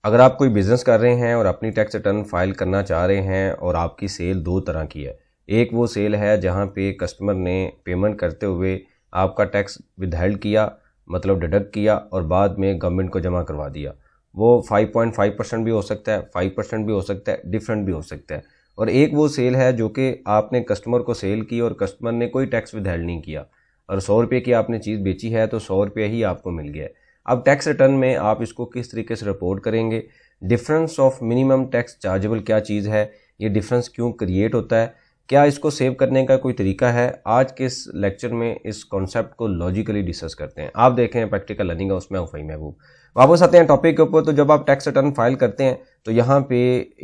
अगर आप कोई बिजनेस कर रहे हैं और अपनी टैक्स रिटर्न फाइल करना चाह रहे हैं और आपकी सेल दो तरह की है, एक वो सेल है जहां पे कस्टमर ने पेमेंट करते हुए आपका टैक्स विदहेल्ड किया, मतलब डिडक्ट किया और बाद में गवर्नमेंट को जमा करवा दिया। वो 5.5% भी हो सकता है, 5% भी हो सकता है, डिफरेंट भी हो सकता है। और एक वो सेल है जो कि आपने कस्टमर को सेल की और कस्टमर ने कोई टैक्स विदहेल्ड नहीं किया और 100 रुपये की आपने चीज़ बेची है तो 100 रुपये ही आपको मिल गया है। अब टैक्स रिटर्न में आप इसको किस तरीके से रिपोर्ट करेंगे, difference of minimum tax chargeable क्या चीज़ है, ये डिफरेंस क्यों क्रिएट होता है, क्या इसको सेव करने का कोई तरीका है, आज के इस लेक्चर में इस कॉन्सेप्ट को लॉजिकली डिस्कस करते हैं। आप देखें प्रैक्टिकल लर्निंग हाउस में फ़हीम महबूब। वापस आते हैं टॉपिक के ऊपर। तो जब आप टैक्स रिटर्न फाइल करते हैं तो यहाँ पे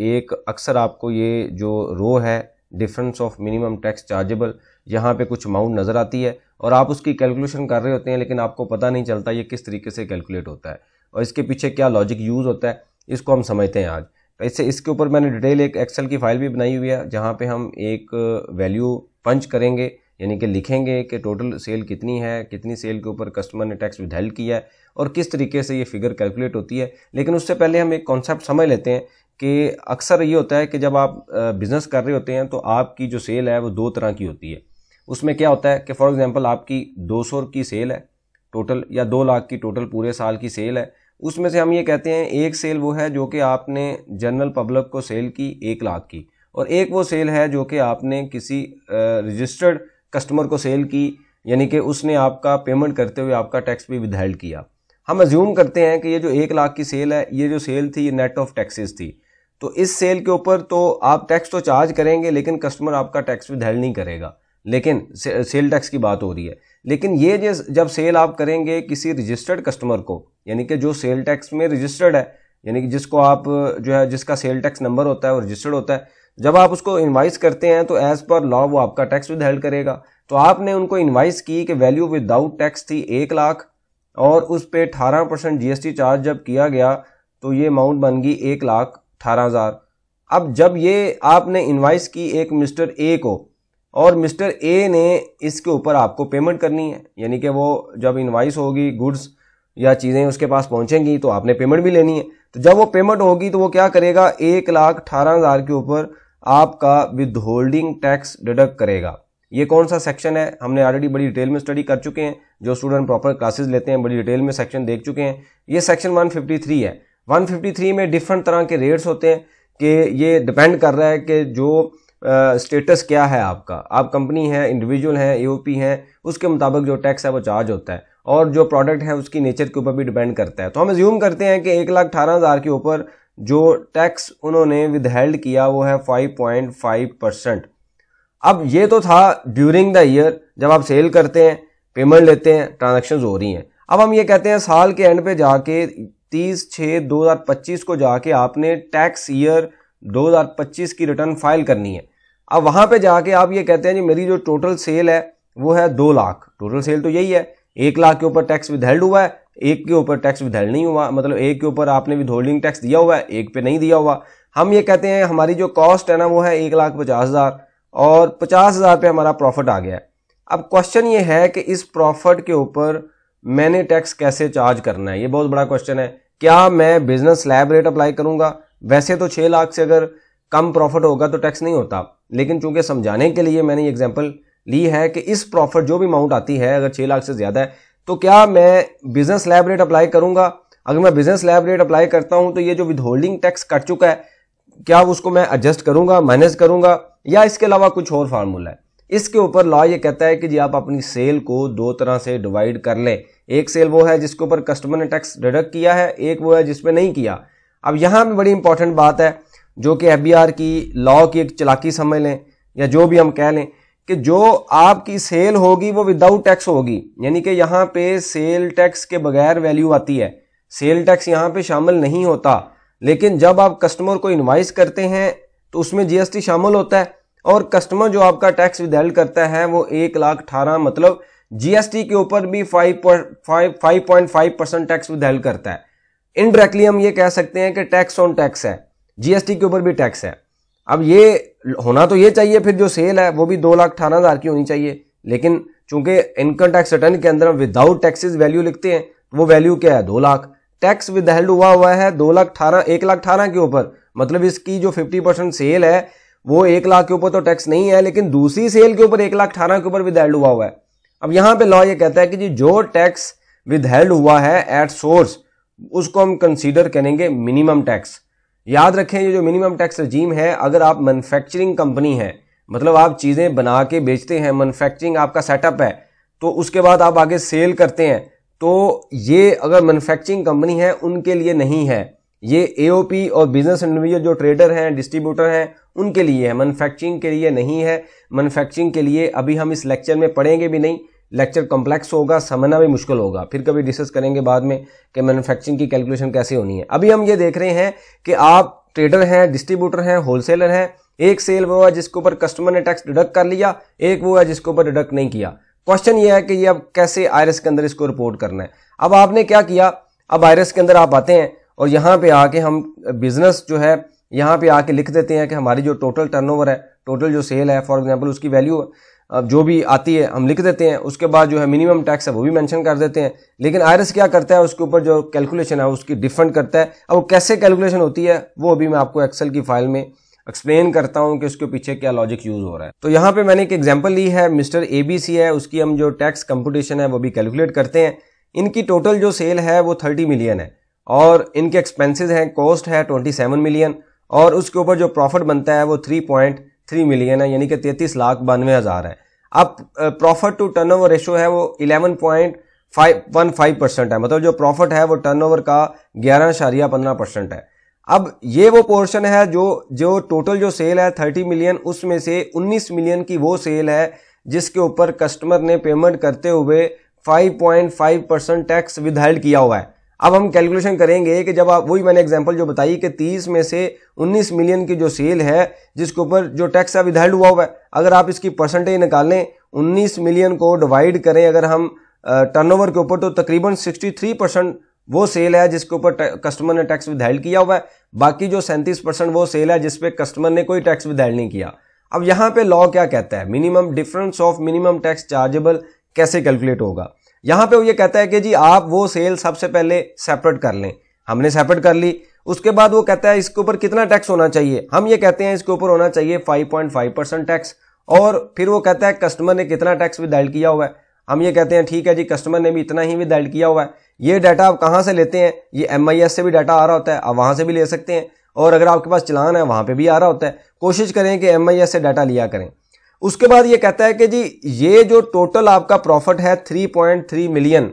एक अक्सर आपको ये जो रो है difference of minimum tax chargeable, यहाँ पे कुछ अमाउंट नज़र आती है और आप उसकी कैलकुलेशन कर रहे होते हैं, लेकिन आपको पता नहीं चलता ये किस तरीके से कैलकुलेट होता है और इसके पीछे क्या लॉजिक यूज़ होता है, इसको हम समझते हैं आज। इसके ऊपर मैंने डिटेल एक एक्सेल की फाइल भी बनाई हुई है जहाँ पे हम एक वैल्यू पंच करेंगे, यानी कि लिखेंगे कि टोटल सेल कितनी है, कितनी सेल के ऊपर कस्टमर ने टैक्स विदहेल्ड किया है और किस तरीके से ये फिगर कैलकुलेट होती है। लेकिन उससे पहले हम एक कॉन्सेप्ट समझ लेते हैं कि अक्सर ये होता है कि जब आप बिजनेस कर रहे होते हैं तो आपकी जो सेल है वो दो तरह की होती है। उसमें क्या होता है कि फॉर एग्जांपल आपकी 200 की सेल है टोटल, या 2 लाख की टोटल पूरे साल की सेल है। उसमें से हम ये कहते हैं एक सेल वो है जो कि आपने जनरल पब्लिक को सेल की 1 लाख की, और एक वो सेल है जो कि आपने किसी रजिस्टर्ड कस्टमर को सेल की, यानी कि उसने आपका पेमेंट करते हुए आपका टैक्स भी विदहेल्ड किया। हम अज्यूम करते हैं कि ये जो 1 लाख की सेल है, ये जो सेल थी ये नेट ऑफ टैक्सेस थी, तो इस सेल के ऊपर तो आप टैक्स तो चार्ज करेंगे लेकिन कस्टमर आपका टैक्स विदहेल्ड नहीं करेगा, लेकिन सेल टैक्स की बात हो रही है। लेकिन ये जब सेल आप करेंगे किसी रजिस्टर्ड कस्टमर को, यानी कि जो सेल टैक्स में रजिस्टर्ड है, यानी कि जिसको आप जो है जिसका सेल टैक्स नंबर होता है वो रजिस्टर्ड होता है, जब आप उसको इनवाइस करते हैं तो एज पर लॉ वो आपका टैक्स विदहेल्ड करेगा। तो आपने उनको इनवाइस की कि वैल्यू विदाउट टैक्स थी 1 लाख और उस पर 18% जीएसटी चार्ज जब किया गया तो ये अमाउंट बन गई 1,18,000। अब जब ये आपने इनवाइस की एक मिस्टर ए को और मिस्टर ए ने इसके ऊपर आपको पेमेंट करनी है, यानी कि वो जब इनवाइस होगी गुड्स या चीज़ें उसके पास पहुंचेंगी तो आपने पेमेंट भी लेनी है। तो जब वो पेमेंट होगी तो वो क्या करेगा, 1,18,000 के ऊपर आपका विद होल्डिंग टैक्स डिडक्ट करेगा। ये कौन सा सेक्शन है हमने ऑलरेडी बड़ी डिटेल में स्टडी कर चुके हैं, जो स्टूडेंट प्रॉपर क्लासेस लेते हैं बड़ी डिटेल में सेक्शन देख चुके हैं। ये सेक्शन 153 है। 153 में डिफरेंट तरह के रेट्स होते हैं कि ये डिपेंड कर रहा है कि जो स्टेटस क्या है आपका, आप कंपनी है, इंडिविजुअल है, एओपी है, उसके मुताबिक जो टैक्स है वो चार्ज होता है और जो प्रोडक्ट है उसकी नेचर के ऊपर भी डिपेंड करता है। तो हम अज्यूम करते हैं कि 1,18,000 के ऊपर जो टैक्स उन्होंने विदहेल्ड किया वो है 5.5%। अब ये तो था ड्यूरिंग द ईयर, जब आप सेल करते हैं, पेमेंट लेते हैं, ट्रांजैक्शंस हो रही हैं। अब हम ये कहते हैं साल के एंड पे जाके 30/6/2025 को जाके आपने टैक्स ईयर 2025 की रिटर्न फाइल करनी है। अब वहां पे जाके आप ये कहते हैं जी मेरी जो टोटल सेल है वो है 2 लाख, टोटल सेल तो यही है, 1 लाख के ऊपर टैक्स विदहेल्ड हुआ है, एक के ऊपर टैक्स विदहेल्ड नहीं हुआ, मतलब एक के ऊपर आपने विदहोल्डिंग टैक्स दिया हुआ है, एक पे नहीं दिया हुआ। हम ये कहते हैं हमारी जो कॉस्ट है ना वो है 1,50,000 और 50,000 पे हमारा प्रॉफिट आ गया है। अब क्वेश्चन ये है कि इस प्रॉफिट के ऊपर मैंने टैक्स कैसे चार्ज करना है, ये बहुत बड़ा क्वेश्चन है। क्या मैं बिजनेस स्लैब रेट अप्लाई करूंगा? वैसे तो 6 लाख से अगर कम प्रॉफिट होगा तो टैक्स नहीं होता, लेकिन चूंकि समझाने के लिए मैंने एग्जांपल ली है कि इस प्रॉफिट जो भी अमाउंट आती है अगर 6 लाख से ज्यादा है तो क्या मैं बिजनेस स्लैब रेट अप्लाई करूंगा? अगर मैं बिजनेस स्लैब रेट अप्लाई करता हूं तो ये जो विदहोल्डिंग टैक्स कट चुका है क्या उसको मैं एडजस्ट करूंगा, माइनस करूंगा, या इसके अलावा कुछ और फार्मूला है? इसके ऊपर लॉ ये कहता है कि जी आप अपनी सेल को दो तरह से डिवाइड कर लें। एक सेल वो है जिसके ऊपर कस्टमर ने टैक्स डिडक्ट किया है, एक वो है जिसमें नहीं किया। अब यहां भी बड़ी इंपॉर्टेंट बात है जो कि एफबीआर की लॉ की एक चालाकी समझ लें या जो भी हम कह लें कि जो आपकी सेल होगी वो विदाउट टैक्स होगी, यानी कि यहाँ पे सेल टैक्स के बगैर वैल्यू आती है, सेल टैक्स यहाँ पे शामिल नहीं होता। लेकिन जब आप कस्टमर को इनवाइस करते हैं तो उसमें जीएसटी शामिल होता है और कस्टमर जो आपका टैक्स विदहेल्ड करता है वो 1,18,000 मतलब जीएसटी के ऊपर भी 5.5% टैक्स विदहेल्ड करता है। इनडायरेक्टली हम ये कह सकते हैं कि टैक्स ऑन टैक्स है, जीएसटी के ऊपर भी टैक्स है। अब ये होना तो ये चाहिए फिर जो सेल है वो भी 2,18,000 की होनी चाहिए, लेकिन चूंकि इनकम टैक्स रिटर्न के अंदर विदाउट टैक्सेस वैल्यू लिखते हैं वो वैल्यू क्या है 2 लाख। टैक्स विदहेल्ड हुआ है 1,18,000 के ऊपर, मतलब इसकी जो 50% सेल है वो 1 लाख के ऊपर तो टैक्स नहीं है, लेकिन दूसरी सेल के ऊपर 1,18,000 के ऊपर विदहेल्ड हुआ है। अब यहां पे लॉ ये कहता है कि जी जो टैक्स विदहेल्ड हुआ है एट सोर्स उसको हम कंसीडर करेंगे मिनिमम टैक्स। याद रखें ये जो मिनिमम टैक्स रजीम है, अगर आप मैन्युफैक्चरिंग कंपनी है, मतलब आप चीजें बना के बेचते हैं, मैन्युफैक्चरिंग आपका सेटअप है, तो उसके बाद आप आगे सेल करते हैं, तो ये अगर मैन्युफैक्चरिंग कंपनी है उनके लिए नहीं है, ये एओपी और बिजनेस इंडिविजुअल जो ट्रेडर हैं, डिस्ट्रीब्यूटर हैं, उनके लिए है, मैन्युफैक्चरिंग के लिए नहीं है। मैन्युफैक्चरिंग के लिए अभी हम इस लेक्चर में पढ़ेंगे भी नहीं, लेक्चर कॉम्प्लेक्स होगा, समझना भी मुश्किल होगा, फिर कभी डिस्कस करेंगे बाद में कि मैन्युफैक्चरिंग की कैलकुलेशन कैसे होनी है। अभी हम ये देख रहे हैं कि आप ट्रेडर हैं, डिस्ट्रीब्यूटर हैं, होलसेलर हैं, एक सेल वो है जिसके ऊपर कस्टमर ने टैक्स डिडक्ट कर लिया, एक वो है जिसके ऊपर डिडक्ट नहीं किया। क्वेश्चन ये है कि ये अब कैसे आईआरएस के अंदर इसको रिपोर्ट करना है। अब आपने क्या किया, अब आईआरएस के अंदर आप आते हैं और यहाँ पे आके हम बिजनेस जो है यहाँ पे आके लिख देते हैं कि हमारी जो टोटल टर्नओवर है, टोटल जो सेल है, फॉर एग्जांपल उसकी वैल्यू जो भी आती है हम लिख देते हैं। उसके बाद जो है मिनिमम टैक्स है वो भी मेंशन कर देते हैं। लेकिन आईआरएस क्या करता है, उसके ऊपर जो कैलकुलेशन है उसकी डिफरेंट करता है। अब वो कैसे कैलकुलेशन होती है वो अभी मैं आपको एक्सेल की फाइल में एक्सप्लेन करता हूं कि उसके पीछे क्या लॉजिक यूज हो रहा है। तो यहाँ पे मैंने एक एग्जांपल ली है, मिस्टर एबीसी है, उसकी हम जो टैक्स कंप्यूटेशन है वो भी कैलकुलेट करते हैं। इनकी टोटल जो सेल है वो 30 मिलियन है और इनके एक्सपेंसेस हैं, कॉस्ट है 27 मिलियन और उसके ऊपर जो प्रॉफिट बनता है वो 3.3 मिलियन है, यानी कि 33,92,000 है। अब प्रॉफिट टू टर्नओवर रेशियो है वो 11.15% है, मतलब जो प्रॉफिट है वो टर्नओवर का 11.15% है। अब ये वो पोर्शन है जो टोटल जो सेल है 30 मिलियन, उसमें से 19 मिलियन की वो सेल है जिसके ऊपर कस्टमर ने पेमेंट करते हुए 5.5% टैक्स विदहेल्ड किया हुआ है। अब हम कैलकुलेशन करेंगे कि जब आप, वही मैंने एग्जांपल जो बताई कि 30 में से 19 मिलियन की जो सेल है जिसके ऊपर जो टैक्स है विदहेल्ड हुआ है, अगर आप इसकी परसेंटेज निकालें, 19 मिलियन को डिवाइड करें अगर हम टर्नओवर के ऊपर, तो तकरीबन 63% वो सेल है जिसके ऊपर कस्टमर ने टैक्स विदहेल्ड किया हुआ है। बाकी जो 37% वो सेल है जिसपे कस्टमर ने कोई टैक्स विदहेल्ड नहीं किया। अब यहाँ पे लॉ क्या कहता है, minimum difference of minimum tax chargeable कैसे कैलकुलेट होगा। यहाँ पे वो ये कहता है कि जी आप वो सेल सबसे पहले सेपरेट कर लें। हमने सेपरेट कर ली, उसके बाद वो कहता है इसके ऊपर कितना टैक्स होना चाहिए। हम ये कहते हैं इसके ऊपर होना चाहिए 5.5% टैक्स, और फिर वो कहता है कस्टमर ने कितना टैक्स विदहेल्ड किया हुआ है। हम ये कहते हैं ठीक है जी, कस्टमर ने भी इतना ही विदहेल्ड किया हुआ है। ये डाटा आप कहाँ से लेते हैं, ये MIS से भी डाटा आ रहा होता है, आप वहां से भी ले सकते हैं, और अगर आपके पास चलान है वहां पे भी आ रहा होता है। कोशिश करें कि MIS से डाटा लिया करें। उसके बाद ये कहता है कि जी ये जो टोटल आपका प्रॉफिट है 3.3 मिलियन,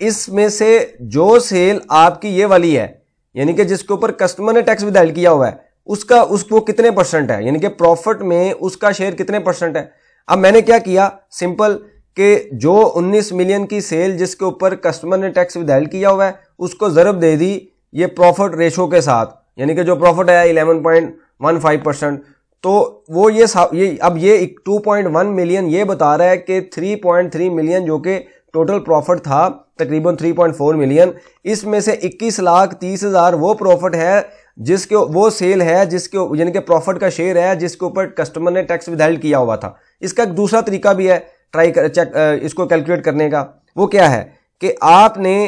इसमें से जो सेल आपकी ये वाली है, यानी कि जिसके ऊपर कस्टमर ने टैक्स विदहेल्ड किया हुआ है, उसको कितने परसेंट है, यानी कि प्रॉफिट में उसका शेयर कितने परसेंट है। अब मैंने क्या किया, सिंपल कि जो 19 मिलियन की सेल जिसके ऊपर कस्टमर ने टैक्स विदहेल्ड किया हुआ है उसको ज़रब दे दी ये प्रॉफिट रेशो के साथ, यानी कि जो प्रॉफिट है 11.15%, तो वो ये अब ये 2.1 मिलियन ये बता रहा है कि 3.3 मिलियन जो कि टोटल प्रॉफिट था तकरीबन 3.4 मिलियन, इसमें से 21,30,000 वो प्रॉफिट है जिसके वो सेल है जिसके यानी कि प्रॉफिट का शेयर है जिसके ऊपर कस्टमर ने टैक्स विदहेल्ड किया हुआ था। इसका एक दूसरा तरीका भी है इसको कैलकुलेट करने का। वो क्या है कि आपने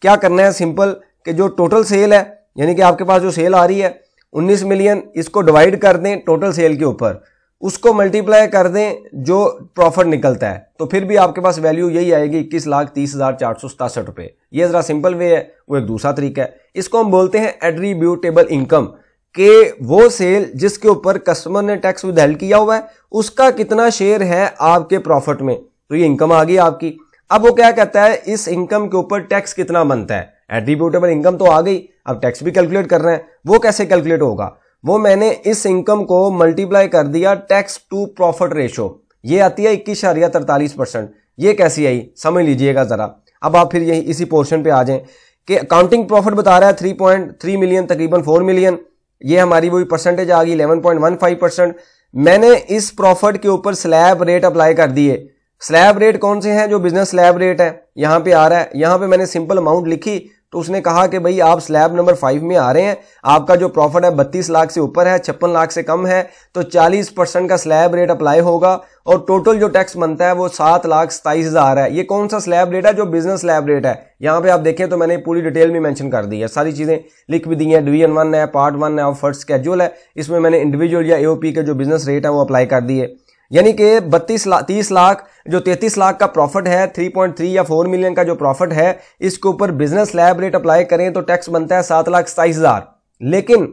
क्या करना है, सिंपल कि जो टोटल सेल है, यानी कि आपके पास जो सेल आ रही है 19 मिलियन, इसको डिवाइड कर दें टोटल सेल के ऊपर, उसको मल्टीप्लाई कर दें जो प्रॉफिट निकलता है, तो फिर भी आपके पास वैल्यू यही आएगी 21,30,467 रुपए। ये जरा सिंपल वे है, वो एक दूसरा तरीका है। इसको हम बोलते हैं एट्रीब्यूटेबल इनकम, कि वो सेल जिसके ऊपर कस्टमर ने टैक्स विदहेल्ड किया हुआ है उसका कितना शेयर है आपके प्रॉफिट में, तो ये इनकम आ गई आपकी। अब वो क्या कहता है, इस इनकम के ऊपर टैक्स कितना बनता है। एट्रीब्यूटेबल इनकम तो आ गई, अब टैक्स भी कैलकुलेट कर रहे हैं। वो कैसे कैलकुलेट होगा, वो मैंने इस इनकम को मल्टीप्लाई कर दिया टैक्स टू प्रॉफिट रेशो, ये आती है 21.43%। ये कैसी आई समझ लीजिएगा जरा। अब आप फिर यही इसी पोर्शन पे आ जाएं कि अकाउंटिंग प्रॉफिट बता रहा है 3.3 मिलियन, तकरीबन 4 मिलियन, ये हमारी वही परसेंटेज आ गई 11.15%। मैंने इस प्रॉफिट के ऊपर स्लैब रेट अप्लाई कर दिए। स्लैब रेट कौन से हैं, जो बिजनेस स्लैब रेट है यहाँ पे आ रहा है। यहाँ पे मैंने सिंपल अमाउंट लिखी तो उसने कहा कि भाई आप स्लैब नंबर 5 में आ रहे हैं, आपका जो प्रॉफिट है 32 लाख से ऊपर है, 56 लाख से कम है, तो 40% का स्लैब रेट अप्लाई होगा और टोटल जो टैक्स बनता है वो 7,27,000 है। ये कौन सा स्लैब रेट है? जो बिजनेस स्लैब रेट है। यहां पे आप देखें तो मैंने पूरी डिटेल में मेंशन कर दी है, सारी चीजें लिख भी दी हैं। डिवीजन 1 है, पार्ट 1 है और फर्स्ट स्केड्यूल है, इसमें मैंने इंडिविजुअल या एओपी के जो बिजनेस रेट है वो अप्लाई कर दिए। यानी कि 30 लाख जो 33 लाख का प्रॉफिट है, 3.3 या 4 मिलियन का जो प्रॉफिट है, इसके ऊपर बिजनेस स्लैब रेट अप्लाई करें तो टैक्स बनता है 7,27,000। लेकिन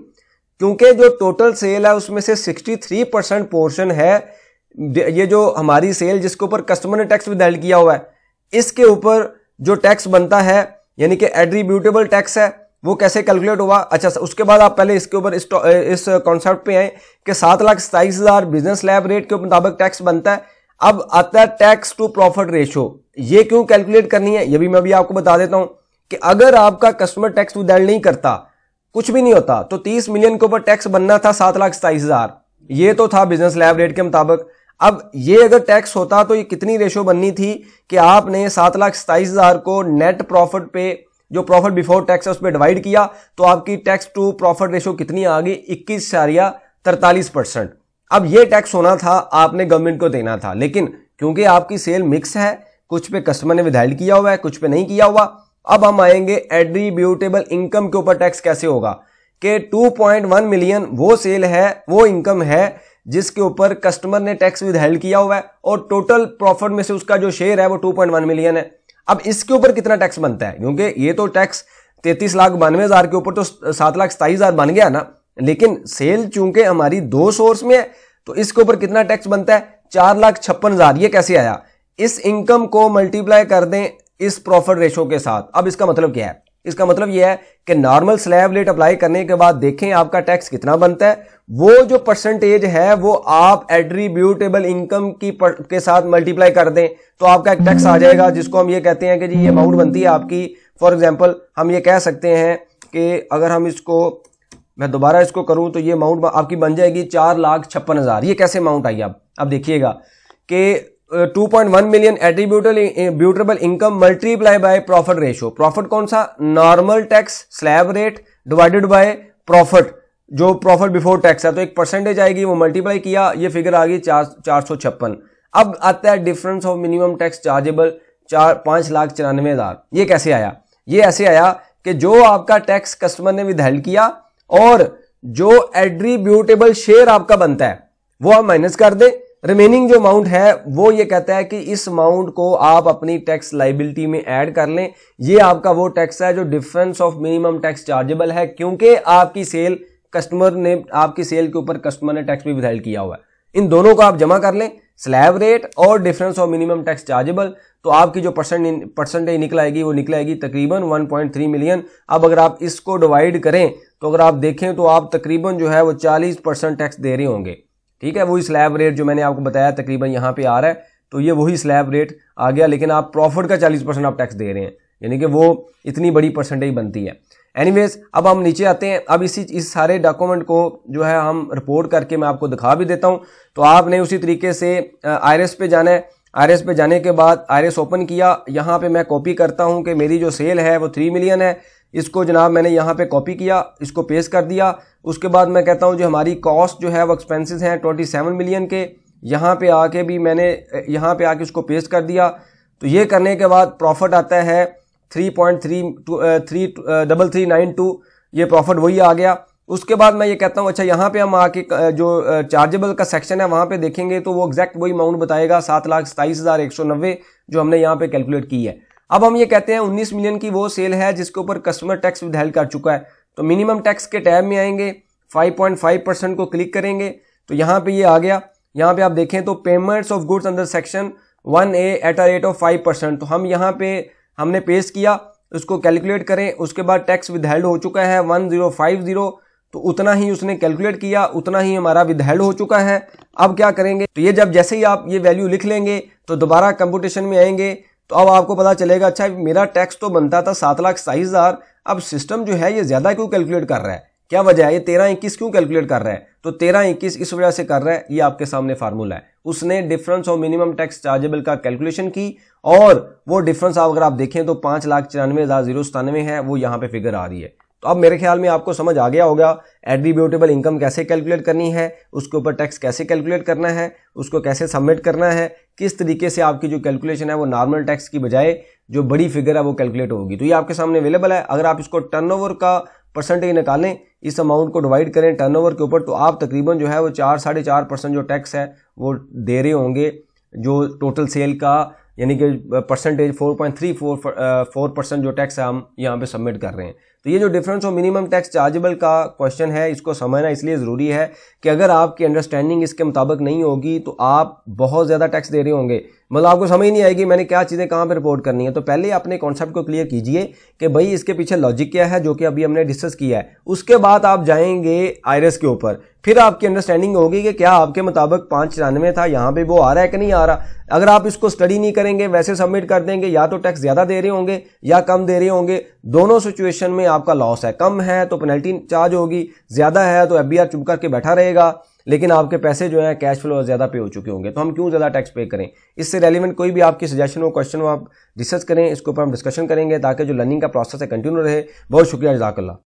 क्योंकि जो टोटल सेल है उसमें से 63% पोर्शन है, ये जो हमारी सेल जिसके ऊपर कस्टमर ने टैक्स विदहेल्ड किया हुआ है, इसके ऊपर जो टैक्स बनता है यानी कि एट्रीब्यूटेबल टैक्स है, वो कैसे कैलकुलेट हुआ? अच्छा, उसके बाद आप पहले इसके ऊपर इस कॉन्सेप्ट पे आए कि 7,27,000 बिजनेस स्लैब रेट के मुताबिक टैक्स बनता है। अब आता है टैक्स टू प्रॉफिट रेशो। ये क्यों कैलकुलेट करनी है ये भी मैं अभी आपको बता देता हूं कि अगर आपका कस्टमर टैक्स विदहेल्ड नहीं करता, कुछ भी नहीं होता, तो 30 मिलियन के ऊपर टैक्स बनना था 7,27,000। ये तो था बिजनेस स्लैब रेट के मुताबिक। अब ये अगर टैक्स होता तो ये कितनी रेशो बननी थी कि आपने 7,27,000 को नेट प्रॉफिट पे जो प्रॉफिट बिफोर टैक्स है उस पर डिवाइड किया तो आपकी टैक्स टू प्रॉफिट रेशो कितनी आ गई? 21.43%। अब ये टैक्स होना था, आपने गवर्नमेंट को देना था, लेकिन क्योंकि आपकी सेल मिक्स है, कुछ पे कस्टमर ने विदहेल्ड किया हुआ है, कुछ पे नहीं किया हुआ। अब हम आएंगे एट्रीब्यूटेबल इनकम के ऊपर टैक्स कैसे होगा कि 2.1 मिलियन वो सेल है, वो इनकम है जिसके ऊपर कस्टमर ने टैक्स विदहेल्ड किया हुआ है और टोटल प्रॉफिट में से उसका जो शेयर है वो 2.1 मिलियन है। अब इसके ऊपर कितना टैक्स बनता है? क्योंकि ये तो टैक्स 33,92,000 के ऊपर तो 7,27,000 बन गया ना, लेकिन सेल चूंकि हमारी 2 सोर्स में है तो इसके ऊपर कितना टैक्स बनता है? 4,56,000। ये कैसे आया? इस इनकम को मल्टीप्लाई कर दें इस प्रॉफिट रेशो के साथ। अब इसका मतलब क्या है? इसका मतलब यह है कि नॉर्मल स्लैब रेट अप्लाई करने के बाद देखें आपका टैक्स कितना बनता है, वो जो परसेंटेज है वो आप एट्रीब्यूटेबल इनकम के साथ मल्टीप्लाई कर दें तो आपका एक टैक्स आ जाएगा जिसको हम ये कहते हैं कि जी ये अमाउंट बनती है आपकी। फॉर एग्जांपल हम ये कह सकते हैं कि अगर हम इसको मैं दोबारा इसको करूं तो ये अमाउंट आपकी बन जाएगी 4,56,000। ये कैसे अमाउंट आई? अब देखिएगा कि 2.1 million attributable income multiply by profit ratio. Profit कौन सा? Normal tax slab rate divided by profit, जो प्रॉफिट बिफोर टैक्स है, तो एक परसेंटेज आएगी, वो मल्टीप्लाई किया, ये फिगर आ गई 456। अब आता है difference of minimum tax chargeable 5,94,000। ये कैसे आया? ये ऐसे आया कि जो आपका टैक्स कस्टमर ने विदहेल्ड किया और जो एट्रीब्यूटेबल शेयर आपका बनता है वो आप माइनस कर दें, रिमेनिंग जो अमाउंट है वो ये कहता है कि इस अमाउंट को आप अपनी टैक्स लाइबिलिटी में ऐड कर लें। ये आपका वो टैक्स है जो difference of minimum tax chargeable है, क्योंकि आपकी सेल कस्टमर ने आपकी सेल के ऊपर कस्टमर ने टैक्स भी विदहेल्ड किया हुआ है। इन दोनों को आप जमा कर लें, स्लैब रेट और difference of minimum tax chargeable, तो आपकी जो परसेंटेज निकल आएगी वो निकल आएगी तकरीबन 1.3 मिलियन। अब अगर आप इसको डिवाइड करें तो अगर आप देखें तो आप तकरीबन जो है वो 40% टैक्स दे रहे होंगे। ठीक है, वही स्लैब रेट जो मैंने आपको बताया तकरीबन यहाँ पे आ रहा है, तो ये वही स्लैब रेट आ गया, लेकिन आप प्रॉफिट का 40% आप टैक्स दे रहे हैं, यानी कि वो इतनी बड़ी परसेंटेज बनती है। एनीवेज, अब हम नीचे आते हैं। अब इस सारे डॉक्यूमेंट को जो है हम रिपोर्ट करके मैं आपको दिखा भी देता हूँ। तो आपने उसी तरीके से आईआरएस पे जाना है। आईआरएस पे जाने के बाद आईआरएस ओपन किया, यहाँ पे मैं कॉपी करता हूँ कि मेरी जो सेल है वो 3 मिलियन है। इसको जनाब मैंने यहाँ पे कॉपी किया, इसको पेस्ट कर दिया। उसके बाद मैं कहता हूँ जो हमारी कॉस्ट जो है वो एक्सपेंसेस हैं 27 मिलियन के, यहाँ पे आके भी मैंने यहाँ पे आके उसको पेस्ट कर दिया। तो ये करने के बाद प्रॉफिट आता है 3.3392, ये प्रॉफिट वही आ गया। उसके बाद मैं ये कहता हूँ अच्छा यहाँ पे हम आके जो चार्जेबल का सेक्शन है वहाँ पे देखेंगे तो वो एग्जैक्ट वही अमाउंट बताएगा 7,27,190 जो हमने यहाँ पे कैलकुलेट की है। अब हम ये कहते हैं 19 मिलियन की वो सेल है जिसके ऊपर कस्टमर टैक्स विदहेल्ड कर चुका है, तो मिनिमम टैक्स के टैब में आएंगे, 5.5% को क्लिक करेंगे तो यहाँ पे ये आ गया। यहाँ पे आप देखें तो payments of goods under section 1A at a rate of 5%, तो हम यहाँ पे हमने पेस्ट किया, उसको कैलकुलेट करें। उसके बाद टैक्स विदहेल्ड हो चुका है 1050, तो उतना ही उसने कैलकुलेट किया, उतना ही हमारा विदहेल्ड हो चुका है। अब क्या करेंगे, तो ये जब जैसे ही आप ये वैल्यू लिख लेंगे तो दोबारा कंप्यूटेशन में आएंगे तो अब आपको पता चलेगा अच्छा मेरा टैक्स तो बनता था 7,27,000, अब सिस्टम जो है ये ज्यादा क्यों कैलकुलेट कर रहा है, क्या वजह है, ये 1321 क्यों कैलकुलेट कर रहा है? तो 1321 इस वजह से कर रहा है, ये आपके सामने फार्मूला है। उसने difference of minimum tax chargeable का कैलकुलेशन की और वो डिफरेंस अगर आप देखें तो 5,94,097 है, वो यहाँ पे फिगर आ रही है। तो अब मेरे ख्याल में आपको समझ आ गया होगा एट्रीब्यूटेबल इनकम कैसे कैलकुलेट करनी है, उसके ऊपर टैक्स कैसे कैलकुलेट करना है, उसको कैसे सबमिट करना है, किस तरीके से आपकी जो कैलकुलेशन है वो नॉर्मल टैक्स की बजाय जो बड़ी फिगर है वो कैलकुलेट होगी। तो ये आपके सामने अवेलेबल है। अगर आप इसको टर्नओवर का परसेंटेज निकालें, इस अमाउंट को डिवाइड करें टर्नओवर के ऊपर, तो आप तकरीबन जो है वो 4-4.5% जो टैक्स है वो दे रहे होंगे जो टोटल सेल का, यानी कि परसेंटेज 4.34% जो टैक्स है हम यहाँ पे सबमिट कर रहे हैं। तो ये जो difference of minimum tax chargeable का क्वेश्चन है, इसको समझना इसलिए ज़रूरी है कि अगर आपकी अंडरस्टैंडिंग इसके मुताबिक नहीं होगी तो आप बहुत ज़्यादा टैक्स दे रहे होंगे, मतलब आपको समझ नहीं आएगी मैंने क्या चीज़ें कहाँ पे रिपोर्ट करनी है। तो पहले अपने कॉन्सेप्ट को क्लियर कीजिए कि भाई इसके पीछे लॉजिक क्या है, जो कि अभी हमने डिस्कस किया है। उसके बाद आप जाएंगे आईआरएस के ऊपर, फिर आपकी अंडरस्टैंडिंग होगी कि क्या आपके मुताबिक 594 था, यहाँ पे वो आ रहा है कि नहीं आ रहा। अगर आप इसको स्टडी नहीं करेंगे, वैसे सबमिट कर देंगे, या तो टैक्स ज़्यादा दे रहे होंगे या कम दे रहे होंगे, दोनों सिचुएशन में आपका लॉस है। कम है तो पेनल्टी चार्ज होगी, ज़्यादा है तो एफबीआर चुप करके बैठा रहेगा, लेकिन आपके पैसे जो हैं कैश फ्लो ज़्यादा पे हो चुके होंगे। तो हम क्यों ज़्यादा टैक्स पे करें? इससे रेलिवेंट कोई भी आपकी सजेशन हो, क्वेश्चन हो, आप डिस्कस करें, इसके ऊपर हम डिस्कशन करेंगे ताकि जो लर्निंग का प्रोसेस है कंटिन्यू रहे। बहुत शुक्रिया, जज़ाकल्लाह।